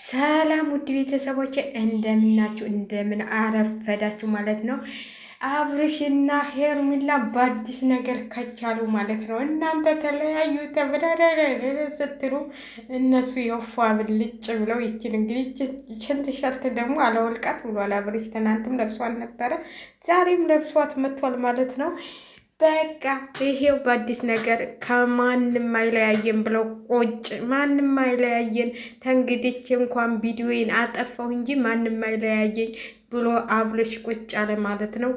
ሰላም ውድ ቤተሰቦች እንደምናችሁ፣ እንደምን አረፈዳችሁ ማለት ነው። አብርሽና ሄርሚላ በአዲስ ነገር ከቻሉ ማለት ነው። እናንተ ተለያዩ ተበዳደረ ስትሉ እነሱ የወፏ ብልጭ ብለው ይችን እንግዲህ ይችን ቲሸርት ደግሞ አለወልቃት ብሏል አብርሽ። ትናንትም ለብሷል ነበረ፣ ዛሬም ለብሷት መጥቷል ማለት ነው። በቃ ይሄው በአዲስ ነገር ከማንም አይለያየን ብለው ቆጭ ማንም አይለያየን ተንግዲች እንኳን ቪዲዮዬን አጠፋው እንጂ ማንም አይለያየኝ ብሎ አብርሽ ቁጭ አለ ማለት ነው።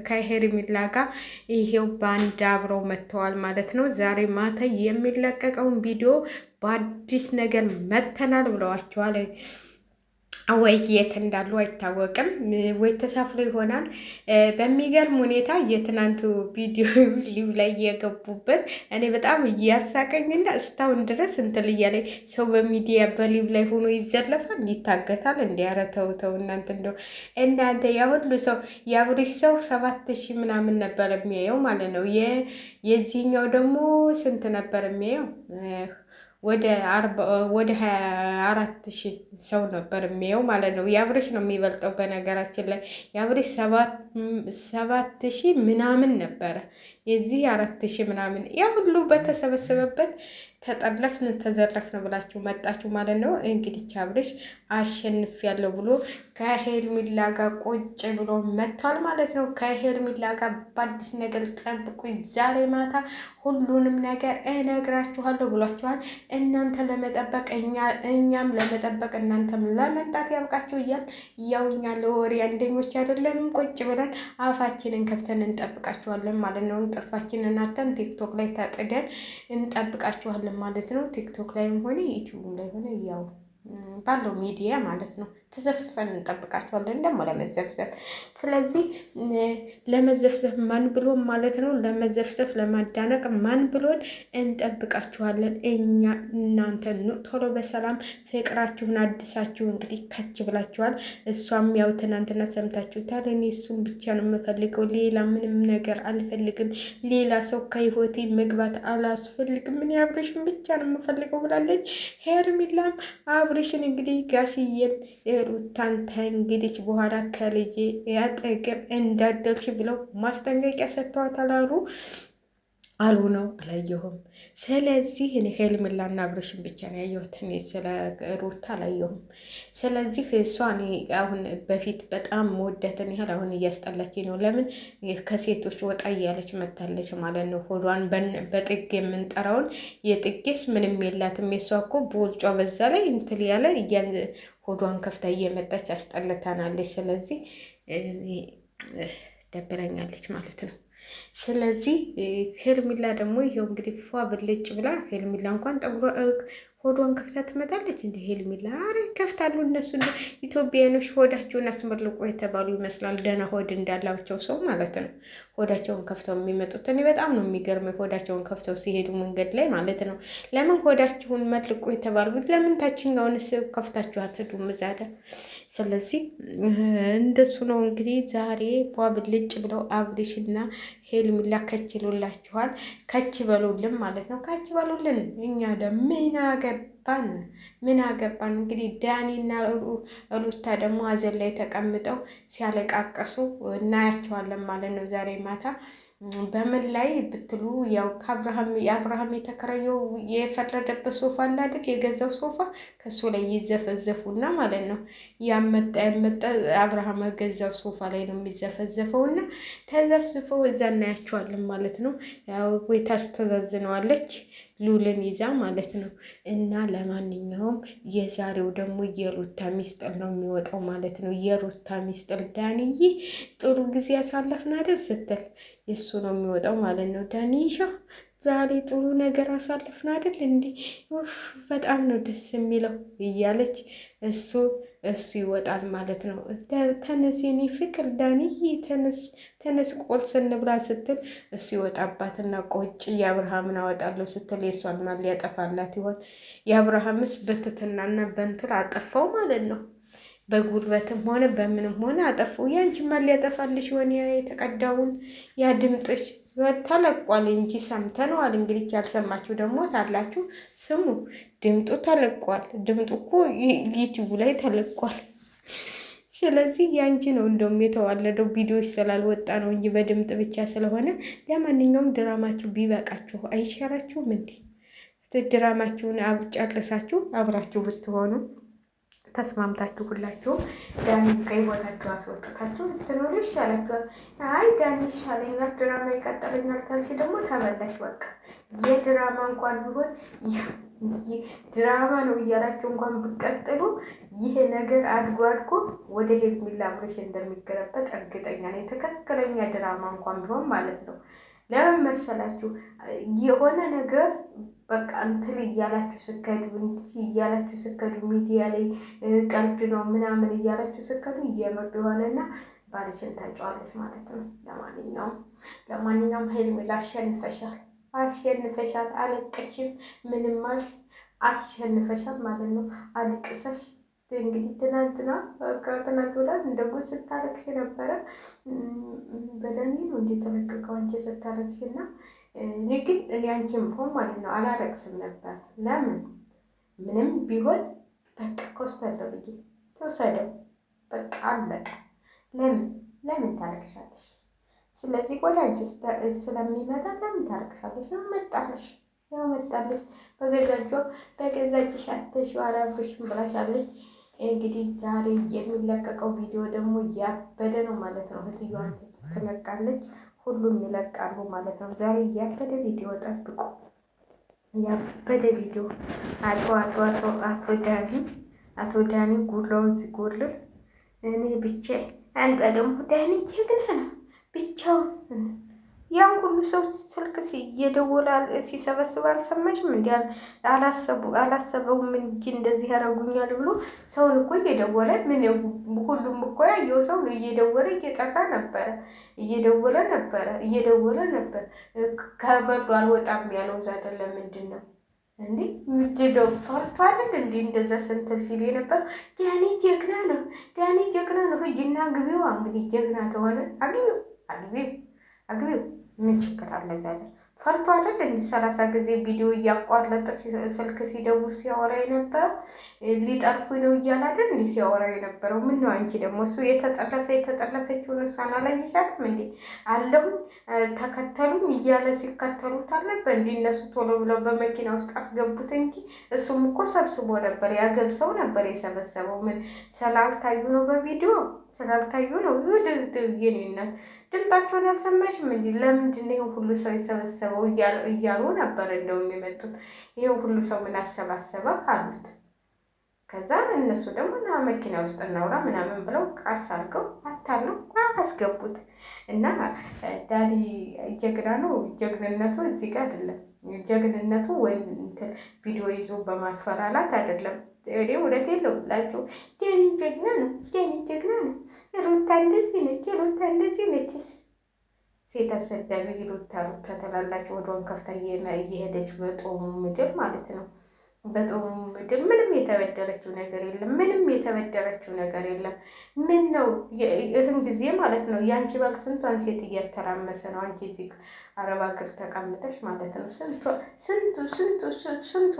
ከሄርሜላ ጋር ይሄው ባንድ አብረው መጥተዋል ማለት ነው። ዛሬ ማታ የሚለቀቀውን ቪዲዮ በአዲስ ነገር መተናል ብለዋቸዋል። ወይ የት እንዳሉ አይታወቅም፣ ወይ ተሳፍሮ ይሆናል። በሚገርም ሁኔታ የትናንቱ ቪዲዮ ሊቭ ላይ የገቡበት እኔ በጣም እያሳቀኝና እስካሁን ድረስ እንትን እያለኝ ሰው በሚዲያ በሊቭ ላይ ሆኖ ይዘለፋል፣ ይታገታል። እንዲያረተው ተው እናንተ እንደው እናንተ ያ ሁሉ ሰው የአብርሽ ሰው 7000 ምናምን ነበር የሚያየው ማለት ነው። የዚህኛው ደግሞ ስንት ነበር የሚያየው? ወደ 24,000 ሰው ነበር የሚየው ማለት ነው። የአብርሽ ነው የሚበልጠው በነገራችን ላይ የአብርሽ 7,000 ምናምን ነበረ፣ የዚህ 4,000 ምናምን። ያ ሁሉ በተሰበሰበበት ተጠለፍን ተዘረፍን ብላችሁ መጣችሁ ማለት ነው። እንግዲህ አብርሽ አሸንፊያለሁ ብሎ ከሄርሜላ ጋር ቁጭ ብሎ መጥቷል ማለት ነው። ከሄርሜላ ጋር በአዲስ ነገር ጠብቁኝ፣ ዛሬ ማታ ሁሉንም ነገር እነግራችኋለሁ ብሏችኋል። እናንተ ለመጠበቅ እኛም ለመጠበቅ እናንተም ለመምጣት ያብቃችሁ እያል ያው እኛ ለወሬ አንደኞች አይደለንም። ቁጭ ብለን አፋችንን ከፍተን እንጠብቃችኋለን ማለት ነው። እንጥርፋችንን አተን ቲክቶክ ላይ ታጥደን እንጠብቃችኋለን ማለት ነው። ቲክቶክ ላይም ሆነ ዩቲዩብ ላይ ሆነ ያው ባለው ሚዲያ ማለት ነው። ተዘፍዝፈን እንጠብቃቸዋለን ደግሞ ለመዘፍዘፍ። ስለዚህ ለመዘፍዘፍ ማን ብሎን ማለት ነው፣ ለመዘፍዘፍ ለማዳነቅ ማን ብሎን እንጠብቃችኋለን እኛ። እናንተ ቶሎ በሰላም ፍቅራችሁን አድሳችሁ እንግዲህ ከች ብላችኋል። እሷም ያው ትናንትና ሰምታችሁታል። እኔ እሱን ብቻ ነው የምፈልገው፣ ሌላ ምንም ነገር አልፈልግም፣ ሌላ ሰው ከህይወቴ መግባት አላስፈልግም፣ እኔ አብርሽን ብቻ ነው የምፈልገው ብላለች። ሄርሜላም አብርሽን እንግዲህ ጋሽዬም ሩታን ተንግዲች በኋላ ከልጄ ያጠገብ እንዳደርሽ ብለው ማስጠንቀቂያ ሰጥተዋታል አሉ ነው አላየሁም። ስለዚህ እኔ ሄርሜላና አብርሽን ብቻ ነው ያየሁት፣ እኔ ስለ ሩታ አላየሁም። ስለዚህ እሷ እኔ አሁን በፊት በጣም መወደትን ያህል አሁን እያስጠላች ነው። ለምን ከሴቶች ወጣ እያለች መታለች ማለት ነው። ሆዷን በጥግ የምንጠራውን የጥጌስ ምንም የላትም። የሷ እኮ በውልጯ በዛ ላይ እንትል ያለ ሆዷን ከፍታ እየመጣች አስጠልታናለች። ስለዚህ ደብረኛለች ማለት ነው። ስለዚህ ሄርሜላ ደግሞ ይሄው እንግዲህ ፏ ብልጭ ብላ ሄርሜላ እንኳን ሆዷን ከፍታ ትመጣለች። እንደ ሄርሜላ አረ ከፍታሉ እነሱ እንደ ኢትዮጵያኖች ሆዳቸውን አስመልቆ የተባሉ ይመስላል። ደህና ሆድ እንዳላቸው ሰው ማለት ነው። ሆዳቸውን ከፍተው የሚመጡት እኔ በጣም ነው የሚገርመው። ሆዳቸውን ከፍተው ሲሄዱ መንገድ ላይ ማለት ነው። ለምን ሆዳቸውን መልቆ የተባሉት ለምን ታችኛውን ከፍታችሁ አትሄዱም እዛዳ? ስለዚህ እንደሱ ነው እንግዲህ ዛሬ ቧ ብልጭ ብለው አብርሽና ሄርሜላ ከችሉላችኋል። ከች በሉልን ማለት ነው። ከች በሉልን። እኛ ደግሞ ምን አገባን እንግዲህ። ዳኒና ሩታ ደግሞ ሀዘን ላይ ተቀምጠው ሲያለቃቀሱ እናያቸዋለን ማለት ነው ዛሬ ማታ። በምን ላይ ብትሉ ያው የአብርሃም የተከራየው የፈረደበት ሶፋ አለ አይደል? የገዛው ሶፋ ከሱ ላይ ይዘፈዘፉና ማለት ነው። ያመጣ አብርሃም ገዛው ሶፋ ላይ ነው የሚዘፈዘፈውና ተዘፍዝፈው እዛ እናያቸዋለን ማለት ነው። ያው ወይ ታስተዛዝነዋለች ሉልን ይዛ ማለት ነው። እና ለማንኛውም የዛሬው ደግሞ የሩታ ሚስጥር ነው የሚወጣው ማለት ነው። የሩታ ሚስጥር ዳንዬ ጥሩ ጊዜ ያሳለፍን አይደል ስትል የእሱ ነው የሚወጣው ማለት ነው። ዳንሻ ዛሬ ጥሩ ነገር አሳልፍን አይደል እንዴ? በጣም ነው ደስ የሚለው እያለች እሱ ይወጣል ማለት ነው። ተነስ የኔ ፍቅር ዳንዬ ተነስ ቁርስ እንብላ ስትል እሱ ይወጣባትና ቆጭ የአብርሃምን አወጣለሁ ስትል የእሷን ማን ሊያጠፋላት ይሆን? የአብርሃምስ በትትናና በንትር አጠፋው ማለት ነው። በጉልበትም ሆነ በምንም ሆነ አጠፋው። ያንቺ ማን ሊያጠፋልሽ ይሆን? የተቀዳውን ያ ድምጥሽ ተለቋል እንጂ ሰምተነዋል። እንግዲህ ያልሰማችሁ ደግሞ ታላችሁ ስሙ። ድምጡ ተለቋል። ድምጡ እኮ ዩቲዩብ ላይ ተለቋል። ስለዚህ ያንቺ ነው እንደውም የተዋለደው ቪዲዮዎች ስላልወጣ ነው እንጂ በድምጥ ብቻ ስለሆነ። ለማንኛውም ድራማችሁ ቢበቃችሁ አይሻላችሁም እንዴ? ድራማችሁን ጨርሳችሁ አብራችሁ ብትሆኑ ተስማምታችሁ ሁላችሁም ዳኒ ከህይወታችሁ አስወጥታችሁ ብትኖሩ ይሻላችኋል። አይ ዳኒ ይሻለኛል፣ ድራማ ይቀጥለኛል ካልሽ ደግሞ ተመለሽ። በቃ የድራማ እንኳን ቢሆን ድራማ ነው እያላችሁ እንኳን ብቀጥሉ ይሄ ነገር አድጎ አድጎ ወደ ሄርሜላ አብርሽ እንደሚገለበጥ እርግጠኛ ነኝ። ትክክለኛ ድራማ እንኳን ቢሆን ማለት ነው። ለምን መሰላችሁ? የሆነ ነገር በቃ እንትን እያላችሁ ስከዱ እያላችሁ ስከዱ ሚዲያ ላይ ቀልድ ነው ምናምን እያላችሁ ስከዱ እየመጡ የሆነና ባልሽን ታጫዋለች ማለት ነው። ለማንኛውም ሄርሜላ አሸንፈሻል። አለቀሽም ምንም አልሽ፣ አሸንፈሻል ማለት ነው። አልቅሰሽ እንግዲህ ትናንትና ከትናንት ወዲያ እንደ ጉድ ስታለቅሽ ነበረ። በደሜ ነው እንዴ ተለቀቀው አንቺ ስታለቅሽ እና እኔ ግን አንቺም ቢሆን ማለት ነው አላለቅስም ነበር። ለምን ምንም ቢሆን በቃ ኮስተለው ብዬ ተወሰደው በቃ አለቀ። ለምን ታለቅሻለሽ? ስለዚህ ወደ አንቺ ስለሚመጣ ለምን ታለቅሻለሽ? ያመጣልሽ በገዛጅሽ አትሽው አላብሽም ብላሻለች። እንግዲህ ዛሬ የሚለቀቀው ቪዲዮ ደግሞ ያበደ ነው ማለት ነው። እህትየዋን ትለቃለች፣ ሁሉም ይለቃሉ ማለት ነው። ዛሬ ያበደ ቪዲዮ ጠብቁ፣ ያበደ ቪዲዮ። አቶ ዳኒ ጉላውን ሲጎልል እኔ ብቻ አንዷ ደግሞ ዳኒ ጀግና ነው ብቻውን ያን ሁሉ ሰው ስልክ እየደወለ ሲሰበስብ አልሰማሽም? እንዲ አላሰበውም እንጂ እንደዚህ ያደርጉኛል ብሎ ሰውን እኮ እየደወለ ሁሉም እኮ ያየው ሰው ነው እየደወለ እየጠራ እየደወለ ነበር። ከበሩ አልወጣም ያለው እዛ አይደለም ምንድን ነው እንዴ? ምድደው ፈርቷል እንዴ? እንደዛ ስንትል ሲል ነበር። ዳኒ ጀግና ነው ሂጂና ግቢው። እንግዲህ ጀግና ተሆነ አግቢው ምን ችግር አለ? ዛሬ ፈርቶ አይደል እንዴ 30 ጊዜ ቪዲዮ እያቋረጠ ስልክ ሲደውል ሲያወራ የነበረው ሊጠርፉ ነው እያለ አይደል እንዴ ሲያወራ የነበረው? ምን ነው አንቺ ደግሞ እሱ የተጠለፈችውን እሷን አላየሻትም እንዴ? አለሁኝ ተከተሉኝ እያለ ሲከተሉት አልነበር እንዴ? እነሱ ቶሎ ብለው በመኪና ውስጥ አስገቡት እንጂ እሱም እኮ ሰብስቦ ነበር። ያገል ሰው ነበር የሰበሰበው። ምን ስላልታዩ ነው? በቪዲዮ ስላልታዩ ነው። የኔነት ድምጣቸውን ያልሰማሽም እንዲ? ለምንድን ነው ሁሉ ሰው የሰበሰበው እያሉ ነበር እንደው የሚመጡት። ይሄው ሁሉ ሰው ምን አሰባሰበ ካሉት፣ ከዛ እነሱ ደግሞ ና መኪና ውስጥ እናውራ ምናምን ብለው ቃስ አድርገው አታለው አስገቡት። እና ዳኒ ጀግና ነው። ጀግንነቱ እዚህ ጋር አይደለም። ጀግንነቱ ወይ እንትን ቪዲዮ ይዞ በማስፈራራት አይደለም። እኔ እውነት የለውላቸው ዳኒ ጀግና ነው። ሩታ እንደዚህ ነችስ ሴት አሰዳቢ ሩታ ተላላቸው ወደዋን ከፍታ እየሄደች በጦሙ ምድር ማለት ነው። በጦሙ ምድር ምንም የተበደረችው ነገር የለም። ምን ነው ይህን ጊዜ ማለት ነው የአንቺ ባል ስንቷን ሴት እያተራመሰ ነው። አንቺ እዚህ አረብ ሀገር ተቀምጠሽ ማለት ነው ስንቱ